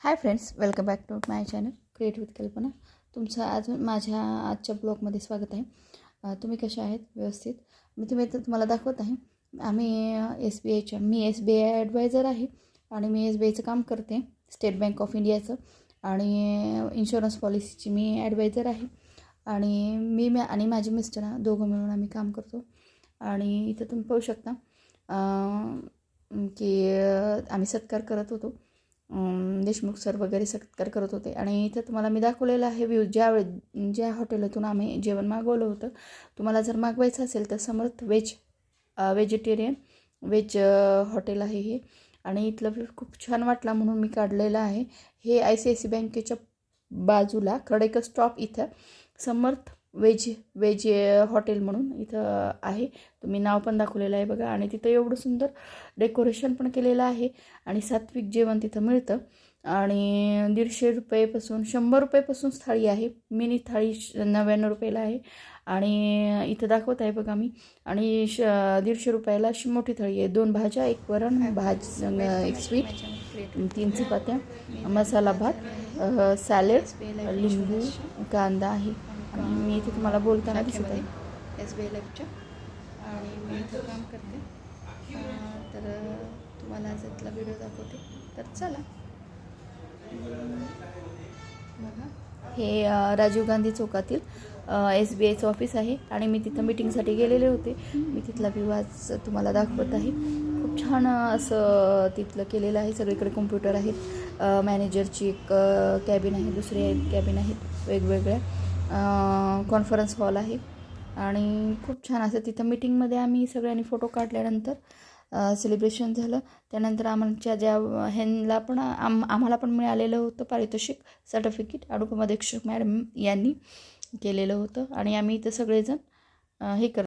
High friends, welcome back to my channel create with Kalpana. तुमचं आज माझ्या आजच्या ब्लॉगमध्ये स्वागत आहे. तुम्ही कशा आहेत? व्यवस्थित. मी तुम्हाला दाखवत आहे. मी एस बी आय ॲडवायझर आहे आणि मी एस बी आयचं काम करते, स्टेट बँक ऑफ इंडियाचं, आणि इन्शुरन्स पॉलिसीची मी ॲडवायझर आहे. आणि आणि माझे मिस्टर दोघं मिळून आम्ही काम करतो. आणि इथं तुम्ही पाहू शकता की आम्ही सत्कार करत होतो. देशमुख सर वगैरे सत्कार करत होते. आणि इथं तुम्हाला मी दाखवलेलं आहे व्ह्यू. ज्या हॉटेलातून आम्ही जेवण मागवलं होतं, तुम्हाला जर मागवायचं असेल तर समर्थ व्हेजिटेरियन व्हेज हॉटेल आहे हे. आणि इथलं व्ह्यू खूप छान वाटला म्हणून मी काढलेलं आहे. हे ICICI बँकेच्या बाजूला खडेकर स्टॉप इथं समर्थ वेज हॉटेल म्हणून इथं आहे. तुम्ही नाव पण दाखवलेलं आहे बघा. आणि तिथं एवढं सुंदर डेकोरेशन पण केलेलं आहे आणि सात्विक जेवण तिथं मिळतं. आणि 150 रुपयेपासून 100 रुपयेपासून थाळी आहे. मिनी थाळी 99 रुपयाला आहे. आणि इथं दाखवत आहे बघा मी. आणि 150 रुपयाला अशी मोठी थाळी आहे. 2 भाज्या, 1 वरण, एक स्वीट, 3 चपात्या, मसाला भात, सॅलेड, लिंबू, कांदा आहे. आणि मी इथे तुम्हाला बोलताना दिसत आहे SBI लाईफच्या. आणि मी इथं काम करते. तर तुम्हाला आज इथला व्हिडिओ दाखवते, तर चला बघा. हे राजीव गांधी चौकातील SBIचं ऑफिस आहे. आणि मी तिथं मीटिंगसाठी गेलेले होते. मी तिथला व्ह्यू आज तुम्हाला दाखवत आहे. खूप छान असं तिथलं केलेलं आहे. सगळीकडे कॉम्प्युटर आहेत. मॅनेजरची एक कॅबिन आहे, दुसरी एक कॅबिन आहेत वेगवेगळ्या. कॉन्फरन्स हॉल आहे. आणि खूप छान असं तिथं मीटिंगमध्ये आम्ही सगळ्यांनी फोटो काढल्यानंतर सेलिब्रेशन झालं. त्यानंतर ह्यांना पण आम्हाला पण मिळालेलं होतं पारितोषिक, सर्टिफिकेट. अनुपमा दीक्षित मॅडम यांनी केलेलं होतं. आणि आम्ही इथं सगळेजण हे